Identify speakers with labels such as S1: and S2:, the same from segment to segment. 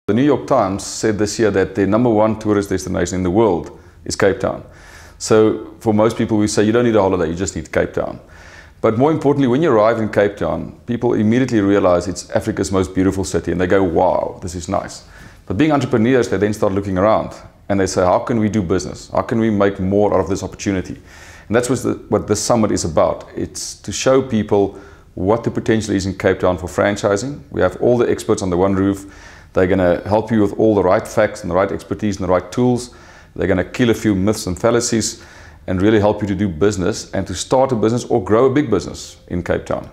S1: The New York Times said this year that the #1 tourist destination in the world is Cape Town. So for most people, we say you don't need a holiday, you just need Cape Town. But more importantly, when you arrive in Cape Town, people immediately realize it's Africa's most beautiful city and they go, wow, this is nice. But being entrepreneurs, they then start looking around and they say, how can we do business? How can we make more out of this opportunity? And that's what this summit is about. It's to show people what the potential is in Cape Town for franchising. We have all the experts under one roof. They're going to help you with all the right facts and the right expertise and the right tools. They're going to kill a few myths and fallacies and really help you to do business and to start a business or grow a big business in Cape Town.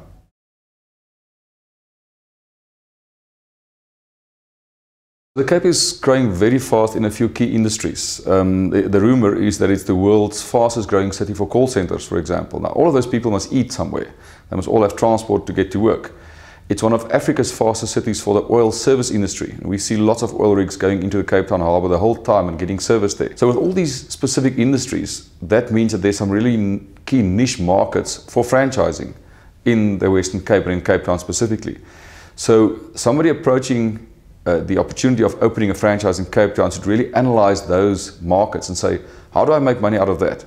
S1: The Cape is growing very fast in a few key industries. The rumor is that it's the world's fastest growing city for call centers, for example. Now, all of those people must eat somewhere. They must all have transport to get to work. It's one of Africa's fastest cities for the oil service industry. We see lots of oil rigs going into the Cape Town harbour the whole time and getting service there. So with all these specific industries, that means that there's some really key niche markets for franchising in the Western Cape and in Cape Town specifically. So somebody approaching the opportunity of opening a franchise in Cape Town should really analyze those markets and say, how do I make money out of that?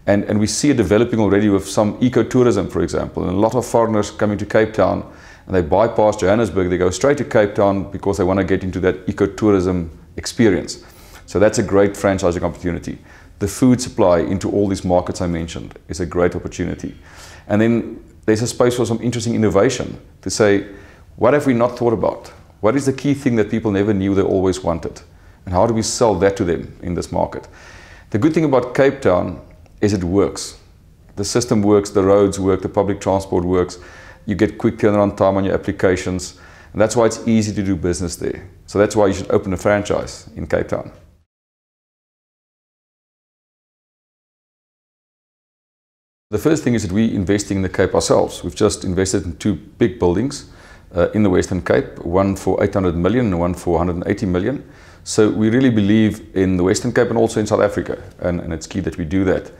S1: And we see it developing already with some ecotourism, for example. And a lot of foreigners coming to Cape Town and they bypass Johannesburg, they go straight to Cape Town because they want to get into that ecotourism experience. So that's a great franchising opportunity. The food supply into all these markets I mentioned is a great opportunity. And then there's a space for some interesting innovation to say, what have we not thought about? What is the key thing that people never knew they always wanted? And how do we sell that to them in this market? The good thing about Cape Town is it works. The system works, the roads work, the public transport works. You get quick turnaround time on your applications. And that's why it's easy to do business there. So that's why you should open a franchise in Cape Town. The first thing is that we're investing in the Cape ourselves. We've just invested in 2 big buildings in the Western Cape, one for 800 million and one for 180 million. So we really believe in the Western Cape and also in South Africa, and it's key that we do that.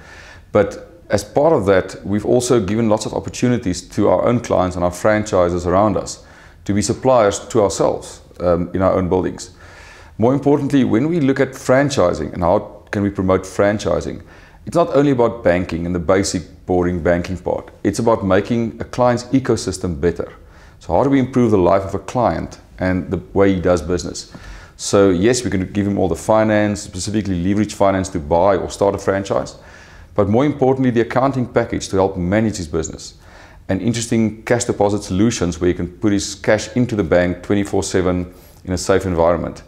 S1: But as part of that, we've also given lots of opportunities to our own clients and our franchises around us to be suppliers to ourselves in our own buildings. More importantly, when we look at franchising and how can we promote franchising, it's not only about banking and the basic boring banking part. It's about making a client's ecosystem better. So how do we improve the life of a client and the way he does business? So yes, we can give him all the finance, specifically leverage finance to buy or start a franchise. But more importantly, the accounting package to help manage his business. And interesting cash deposit solutions where you can put his cash into the bank 24/7 in a safe environment.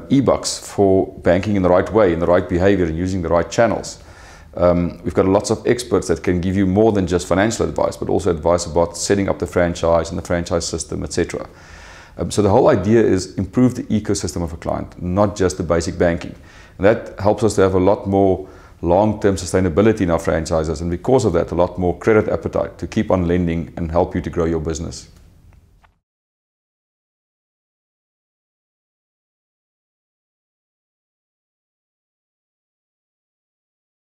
S1: E-bucks for banking in the right way, in the right behavior and using the right channels. We've got lots of experts that can give you more than just financial advice, but also advice about setting up the franchise and the franchise system, etc. So the whole idea is improve the ecosystem of a client, not just the basic banking. And that helps us to have a lot more long-term sustainability in our franchises, and because of that, a lot more credit appetite to keep on lending and help you to grow your business.